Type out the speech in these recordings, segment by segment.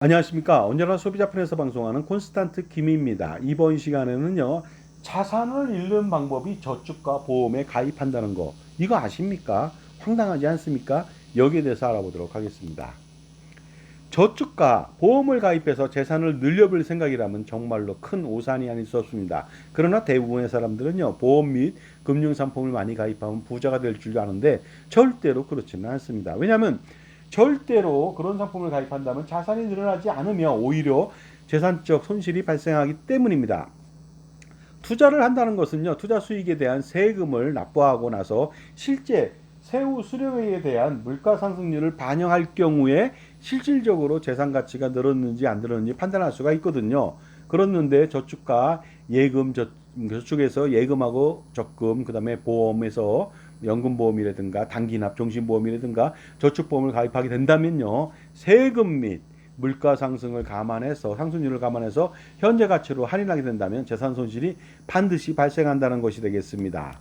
안녕하십니까. 언제나 소비자편에서 방송하는 콘스탄트 김입니다. 이번 시간에는요, 자산을 잃는 방법이 저축과 보험에 가입한다는 거, 이거 아십니까? 황당하지 않습니까? 여기에 대해서 알아보도록 하겠습니다. 저축과 보험을 가입해서 재산을 늘려볼 생각이라면 정말로 큰 오산이 아닐 수 없습니다. 그러나 대부분의 사람들은요, 보험 및 금융상품을 많이 가입하면 부자가 될 줄 아는데 절대로 그렇지는 않습니다. 왜냐하면 절대로 그런 상품을 가입한다면 자산이 늘어나지 않으며 오히려 재산적 손실이 발생하기 때문입니다. 투자를 한다는 것은요, 투자 수익에 대한 세금을 납부하고 나서 실제 세후 수령액에 대한 물가 상승률을 반영할 경우에 실질적으로 재산 가치가 늘었는지 안 늘었는지 판단할 수가 있거든요. 그렇는데 저축과 예금, 저축에서 예금하고 적금, 그 다음에 보험에서 연금보험이라든가 단기납 종신보험이라든가 저축보험을 가입하게 된다면요, 세금 및 물가 상승을 감안해서 상승률을 감안해서 현재 가치로 할인하게 된다면 재산 손실이 반드시 발생한다는 것이 되겠습니다.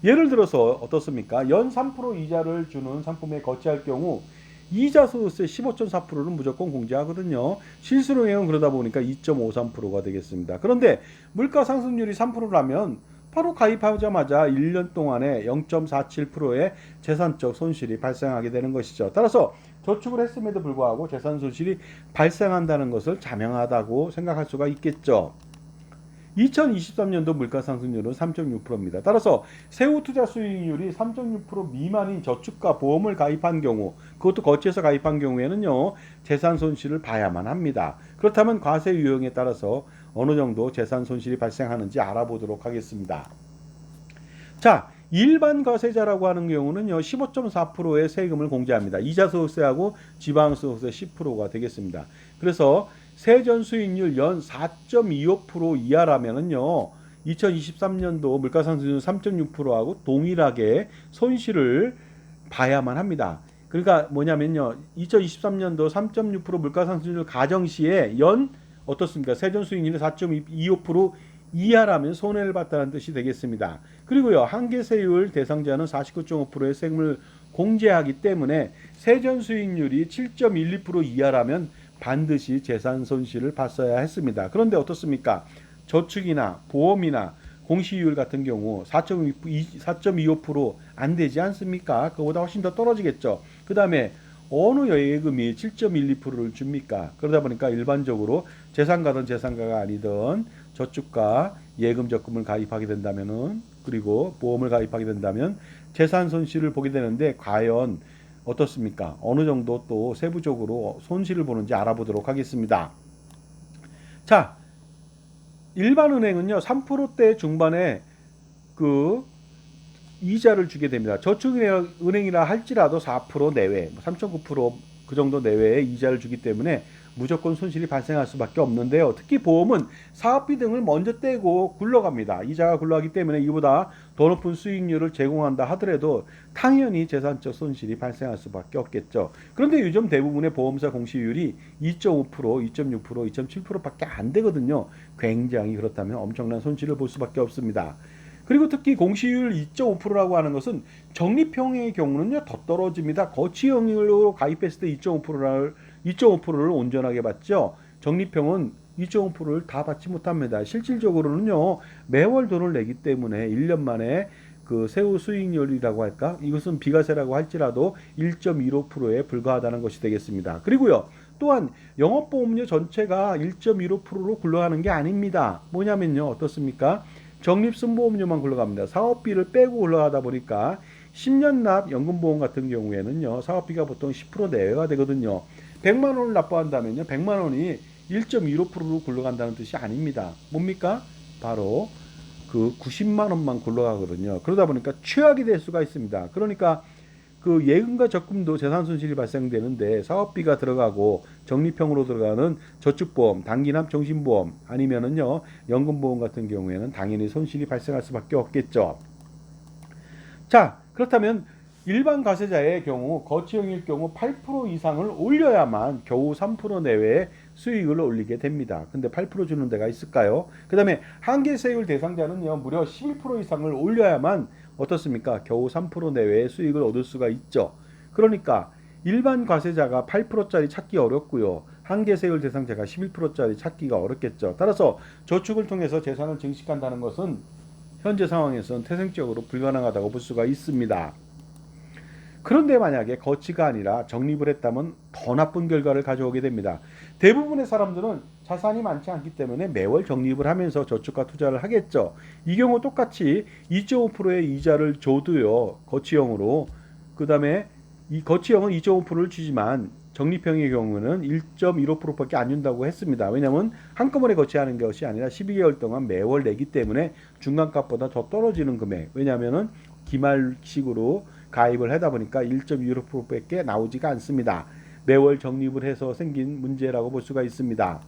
예를 들어서 어떻습니까? 연 3% 이자를 주는 상품에 거치할 경우 이자 소득세 15.4%는 무조건 공제하거든요. 실수령액은 그러다 보니까 2.53%가 되겠습니다. 그런데 물가 상승률이 3%라면 바로 가입하자마자 1년 동안에 0.47%의 재산적 손실이 발생하게 되는 것이죠. 따라서 저축을 했음에도 불구하고 재산 손실이 발생한다는 것을 자명하다고 생각할 수가 있겠죠. 2023년도 물가상승률은 3.6%입니다. 따라서 세후 투자 수익률이 3.6% 미만인 저축과 보험을 가입한 경우, 그것도 거치해서 가입한 경우에는요, 재산 손실을 봐야만 합니다. 그렇다면 과세 유형에 따라서 어느 정도 재산 손실이 발생하는지 알아보도록 하겠습니다. 자, 일반 과세자라고 하는 경우는요, 15.4%의 세금을 공제합니다. 이자소득세하고 지방소득세 10%가 되겠습니다. 그래서 세전 수익률 연 4.25% 이하라면은요, 2023년도 물가상승률 3.6%하고 동일하게 손실을 봐야만 합니다. 그러니까 뭐냐면요, 2023년도 3.6% 물가상승률 가정시에 연 어떻습니까? 세전 수익률이 4.25% 이하라면 손해를 봤다는 뜻이 되겠습니다. 그리고요, 한계세율 대상자는 49.5%의 세금을 공제하기 때문에 세전 수익률이 7.12% 이하라면 반드시 재산 손실을 봤어야 했습니다. 그런데 어떻습니까? 저축이나 보험이나 공시율 같은 경우 4.25%안 되지 않습니까? 그보다 훨씬 더 떨어지겠죠. 그 다음에 어느 예금이 7.12%를 줍니까? 그러다 보니까 일반적으로 재산가든 재산가가 아니든 저축과 예금 적금을 가입하게 된다면은, 그리고 보험을 가입하게 된다면 재산 손실을 보게 되는데, 과연 어떻습니까? 어느 정도 또 세부적으로 손실을 보는지 알아보도록 하겠습니다. 자, 일반 은행은요, 3%대 중반에 그 이자를 주게 됩니다. 저축은행이라 할지라도 4% 내외, 3.9%그 정도 내외의 이자를 주기 때문에 무조건 손실이 발생할 수밖에 없는데요. 특히 보험은 사업비 등을 먼저 떼고 굴러갑니다. 이자가 굴러가기 때문에 이보다 더 높은 수익률을 제공한다 하더라도 당연히 재산적 손실이 발생할 수밖에 없겠죠. 그런데 요즘 대부분의 보험사 공시율이 2.5%, 2.6%, 2.7%밖에 안 되거든요. 굉장히 그렇다면 엄청난 손실을 볼 수밖에 없습니다. 그리고 특히 공시율 2.5%라고 하는 것은 적립형의 경우는요, 더 떨어집니다. 거치형으로 가입했을 때 2.5%를 온전하게 받죠. 적립형은 2.5%를 다 받지 못합니다. 실질적으로는요, 매월 돈을 내기 때문에 1년 만에 그 세후 수익률이라고 할까? 이것은 비과세라고 할지라도 1.15%에 불과하다는 것이 되겠습니다. 그리고요, 또한 영업보험료 전체가 1.15%로 굴러가는 게 아닙니다. 뭐냐면요, 어떻습니까? 적립순보험료만 굴러갑니다. 사업비를 빼고 굴러가다 보니까 10년 납 연금보험 같은 경우에는요, 사업비가 보통 10% 내외가 되거든요. 100만 원을 납부한다면요, 100만 원이 1.15%로 굴러간다는 뜻이 아닙니다. 뭡니까? 바로 그 90만 원만 굴러가거든요. 그러다 보니까 최악이 될 수가 있습니다. 그러니까 그 예금과 적금도 재산 손실이 발생되는데, 사업비가 들어가고 적립형으로 들어가는 저축보험, 단기납 종신보험 아니면은요, 연금보험 같은 경우에는 당연히 손실이 발생할 수밖에 없겠죠. 자, 그렇다면 일반 과세자의 경우, 거치형일 경우 8% 이상을 올려야만 겨우 3% 내외의 수익을 올리게 됩니다. 근데 8% 주는 데가 있을까요? 그 다음에 한계세율 대상자는요, 무려 11% 이상을 올려야만 어떻습니까? 겨우 3% 내외의 수익을 얻을 수가 있죠. 그러니까 일반 과세자가 8%짜리 찾기 어렵고요. 한계세율 대상자가 11%짜리 찾기가 어렵겠죠. 따라서 저축을 통해서 재산을 증식한다는 것은 현재 상황에서는 태생적으로 불가능하다고 볼 수가 있습니다. 그런데 만약에 거치가 아니라 적립을 했다면 더 나쁜 결과를 가져오게 됩니다. 대부분의 사람들은 자산이 많지 않기 때문에 매월 적립을 하면서 저축과 투자를 하겠죠. 이 경우 똑같이 2.5%의 이자를 줘도요. 거치형으로. 그 다음에 이 거치형은 2.5%를 주지만 적립형의 경우는 1.15%밖에 안 준다고 했습니다. 왜냐하면 한꺼번에 거치하는 것이 아니라 12개월 동안 매월 내기 때문에 중간값보다 더 떨어지는 금액. 왜냐하면 기말식으로 가입을 하다 보니까 1.25%밖에 나오지가 않습니다. 매월 적립을 해서 생긴 문제라고 볼 수가 있습니다.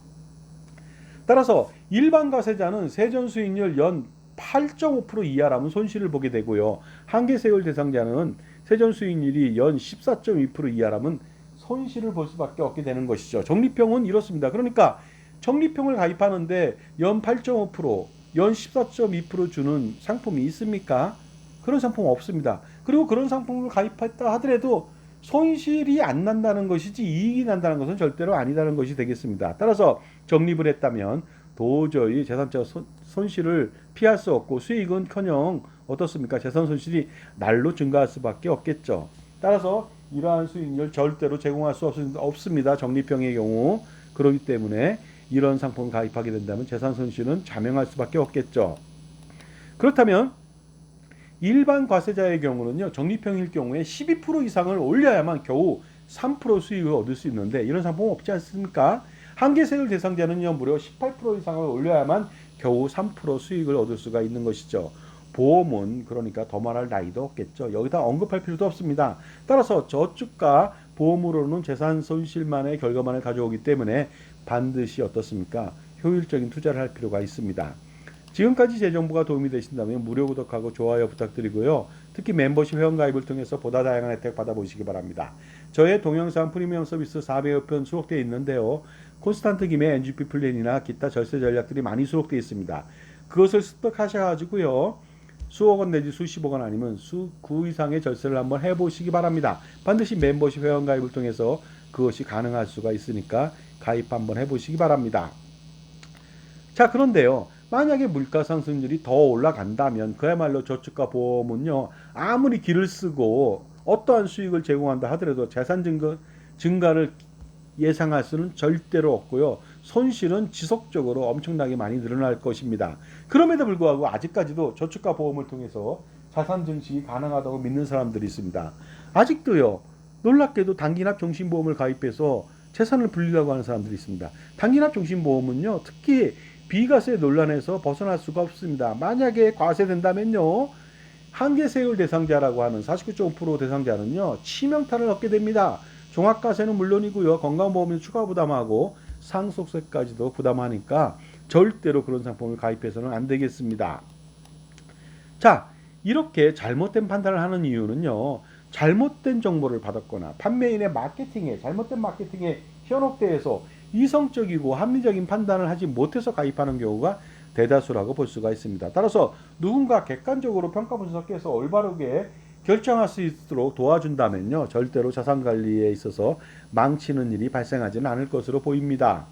따라서 일반 과세자는 세전수익률 연 8.5% 이하라면 손실을 보게 되고요. 한계세율 대상자는 세전수익률이 연 14.2% 이하라면 손실을 볼 수밖에 없게 되는 것이죠. 적립형은 이렇습니다. 그러니까 적립형을 가입하는데 연 8.5%, 연 14.2% 주는 상품이 있습니까? 그런 상품 없습니다. 그리고 그런 상품을 가입했다 하더라도 손실이 안 난다는 것이지 이익이 난다는 것은 절대로 아니다는 것이 되겠습니다. 따라서 적립을 했다면 도저히 재산적 손실을 피할 수 없고 수익은커녕 어떻습니까? 재산 손실이 날로 증가할 수밖에 없겠죠. 따라서 이러한 수익률 절대로 제공할 수 없습니다. 적립형의 경우. 그렇기 때문에 이런 상품을 가입하게 된다면 재산 손실은 자명할 수밖에 없겠죠. 그렇다면 일반 과세자의 경우는요. 적립형일 경우에 12% 이상을 올려야만 겨우 3% 수익을 얻을 수 있는데 이런 상품은 없지 않습니까? 한계세율 대상자는요. 무려 18% 이상을 올려야만 겨우 3% 수익을 얻을 수가 있는 것이죠. 보험은 그러니까 더 말할 나이도 없겠죠. 여기다 언급할 필요도 없습니다. 따라서 저축과 보험으로는 재산 손실만의 결과만을 가져오기 때문에 반드시 어떻습니까? 효율적인 투자를 할 필요가 있습니다. 지금까지 제 정보가 도움이 되신다면 무료 구독하고 좋아요 부탁드리고요. 특히 멤버십 회원가입을 통해서 보다 다양한 혜택 받아보시기 바랍니다. 저의 동영상 프리미엄 서비스 400여 편 수록되어 있는데요. 콘스탄트 김의 NGP 플랜이나 기타 절세 전략들이 많이 수록되어 있습니다. 그것을 습득하셔가지고요. 수억 원 내지 수십억 원 아니면 수9 이상의 절세를 한번 해보시기 바랍니다. 반드시 멤버십 회원가입을 통해서 그것이 가능할 수가 있으니까 가입 한번 해보시기 바랍니다. 자, 그런데요. 만약에 물가 상승률이 더 올라간다면 그야말로 저축과 보험은요. 아무리 길을 쓰고 어떠한 수익을 제공한다 하더라도 재산 증가를 예상할 수는 절대로 없고요. 손실은 지속적으로 엄청나게 많이 늘어날 것입니다. 그럼에도 불구하고 아직까지도 저축과 보험을 통해서 자산 증식이 가능하다고 믿는 사람들이 있습니다. 아직도요. 놀랍게도 단기납 종신보험을 가입해서 재산을 불리려고 하는 사람들이 있습니다. 단기납 종신보험은요. 특히 비과세 논란에서 벗어날 수가 없습니다. 만약에 과세된다면요. 한계세율 대상자라고 하는 49.5% 대상자는요. 치명타를 얻게 됩니다. 종합과세는 물론이고요. 건강보험에서 추가 부담하고 상속세까지도 부담하니까 절대로 그런 상품을 가입해서는 안 되겠습니다. 자, 이렇게 잘못된 판단을 하는 이유는요. 잘못된 정보를 받았거나 판매인의 잘못된 마케팅에 현혹돼서 이성적이고 합리적인 판단을 하지 못해서 가입하는 경우가 대다수라고 볼 수가 있습니다. 따라서 누군가 객관적으로 평가 분석해서 올바르게 결정할 수 있도록 도와준다면요. 절대로 자산관리에 있어서 망치는 일이 발생하지는 않을 것으로 보입니다.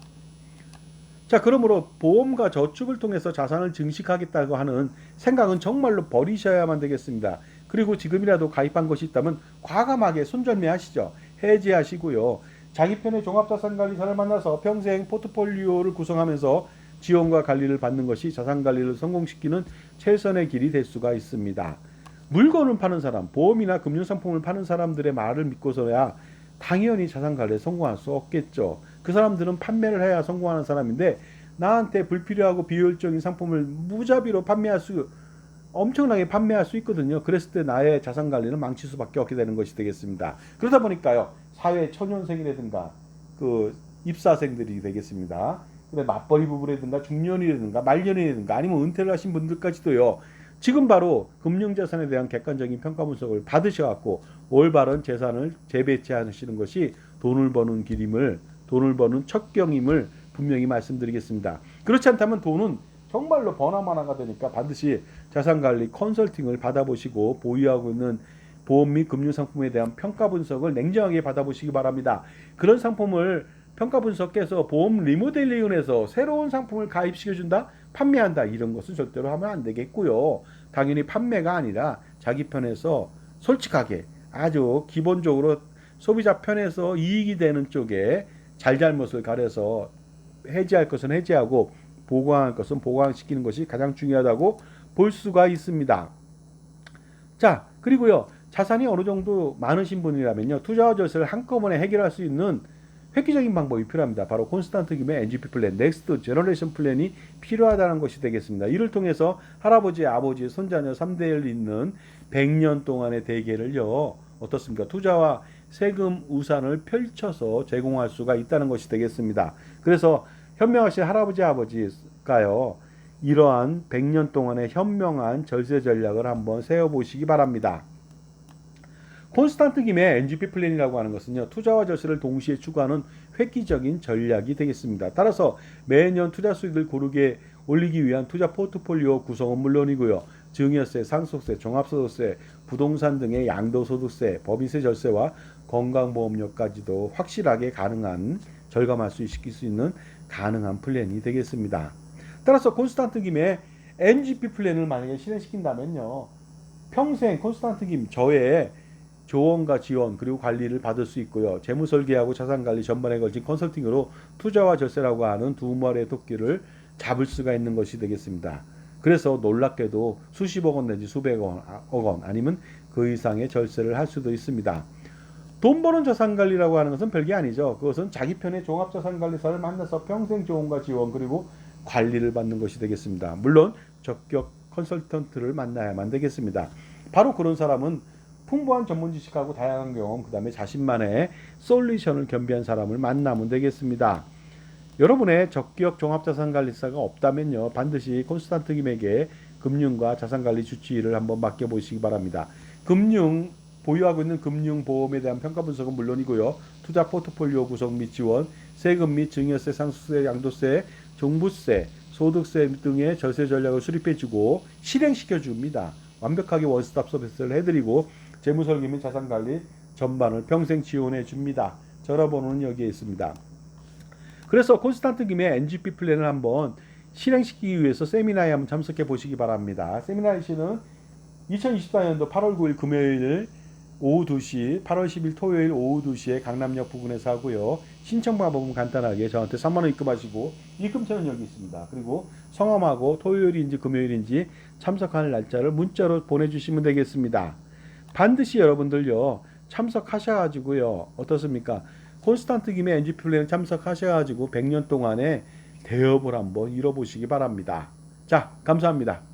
자, 그러므로 보험과 저축을 통해서 자산을 증식하겠다고 하는 생각은 정말로 버리셔야만 되겠습니다. 그리고 지금이라도 가입한 것이 있다면 과감하게 손절매하시죠. 해지하시고요. 자기 편의 종합자산관리사를 만나서 평생 포트폴리오를 구성하면서 지원과 관리를 받는 것이 자산관리를 성공시키는 최선의 길이 될 수가 있습니다. 물건을 파는 사람, 보험이나 금융상품을 파는 사람들의 말을 믿고서야 당연히 자산관리에 성공할 수 없겠죠. 그 사람들은 판매를 해야 성공하는 사람인데 나한테 불필요하고 비효율적인 상품을 무자비로 엄청나게 판매할 수 있거든요. 그랬을 때 나의 자산관리는 망칠 수밖에 없게 되는 것이 되겠습니다. 그러다 보니까요. 사회 초년생이라든가 그 입사생들이 되겠습니다. 맞벌이 부부라든가 중년이라든가 말년이라든가 아니면 은퇴를 하신 분들까지도요. 지금 바로 금융자산에 대한 객관적인 평가 분석을 받으셔갖고 올바른 재산을 재배치하시는 것이 돈을 버는 길임을, 돈을 버는 첩경임을 분명히 말씀드리겠습니다. 그렇지 않다면 돈은 정말로 버나마나가 되니까 반드시 자산관리 컨설팅을 받아보시고 보유하고 있는 보험 및 금융상품에 대한 평가 분석을 냉정하게 받아보시기 바랍니다. 그런 상품을 평가 분석해서 보험 리모델링을 해서 새로운 상품을 가입시켜준다, 판매한다, 이런 것은 절대로 하면 안 되겠고요. 당연히 판매가 아니라 자기 편에서 솔직하게 아주 기본적으로 소비자 편에서 이익이 되는 쪽에 잘잘못을 가려서 해지할 것은 해지하고 보강할 것은 보강시키는 것이 가장 중요하다고 볼 수가 있습니다. 자, 그리고요, 자산이 어느 정도 많으신 분이라면요, 투자와 절세를 한꺼번에 해결할 수 있는 획기적인 방법이 필요합니다. 바로 콘스탄트 김의 NGP 플랜, 넥스트 제너레이션 플랜이 필요하다는 것이 되겠습니다. 이를 통해서 할아버지, 아버지, 손자녀 3대를 잇는 100년 동안의 대계를요, 어떻습니까? 투자와 세금 우산을 펼쳐서 제공할 수가 있다는 것이 되겠습니다. 그래서 현명하신 할아버지, 아버지가요, 이러한 100년 동안의 현명한 절세 전략을 한번 세워보시기 바랍니다. 콘스탄트 김의 NGP 플랜이라고 하는 것은요, 투자와 절세를 동시에 추구하는 획기적인 전략이 되겠습니다. 따라서 매년 투자 수익을 고르게 올리기 위한 투자 포트폴리오 구성은 물론이고요, 증여세, 상속세, 종합소득세, 부동산 등의 양도소득세, 법인세 절세와 건강보험료까지도 확실하게 가능한, 절감할 수 시킬 수 있는 가능한 플랜이 되겠습니다. 따라서 콘스탄트 김의 NGP 플랜을 만약에 실행시킨다면요, 평생 콘스탄트 김 저의 조언과 지원 그리고 관리를 받을 수 있고요, 재무설계하고 자산관리 전반에 걸친 컨설팅으로 투자와 절세라고 하는 두 마리의 토끼를 잡을 수가 있는 것이 되겠습니다. 그래서 놀랍게도 수십억 원 내지 수백억 원 아니면 그 이상의 절세를 할 수도 있습니다. 돈 버는 자산관리라고 하는 것은 별게 아니죠. 그것은 자기 편의 종합자산관리사를 만나서 평생 조언과 지원 그리고 관리를 받는 것이 되겠습니다. 물론 적격 컨설턴트를 만나야만 되겠습니다. 바로 그런 사람은 풍부한 전문 지식하고 다양한 경험, 그 다음에 자신만의 솔루션을 겸비한 사람을 만나면 되겠습니다. 여러분의 적격 종합자산관리사가 없다면요, 반드시 콘스탄트 김에게 금융과 자산관리 주치의를 한번 맡겨보시기 바랍니다. 보유하고 있는 금융보험에 대한 평가 분석은 물론이고요, 투자 포트폴리오 구성 및 지원, 세금 및 증여세, 상속세, 양도세, 종부세, 소득세 등의 절세 전략을 수립해주고 실행시켜줍니다. 완벽하게 원스톱 서비스를 해드리고 재무설계 및 자산관리 전반을 평생 지원해줍니다. 전화번호는 여기에 있습니다. 그래서 콘스탄트 김의 NGP 플랜을 한번 실행시키기 위해서 세미나에 한번 참석해 보시기 바랍니다. 세미나 일시는 2024년도 8월 9일 금요일 오후 2시, 8월 10일 토요일 오후 2시에 강남역 부근에서 하고요. 신청 방법은 간단하게 저한테 3만원 입금하시고 입금처는 여기 있습니다. 그리고 성함하고 토요일인지 금요일인지 참석할 날짜를 문자로 보내주시면 되겠습니다. 반드시 여러분들요, 참석하셔가지고요, 어떻습니까? 콘스탄트 김의 NG 플랜 참석하셔가지고 100년 동안의 대업을 한번 이뤄보시기 바랍니다. 자, 감사합니다.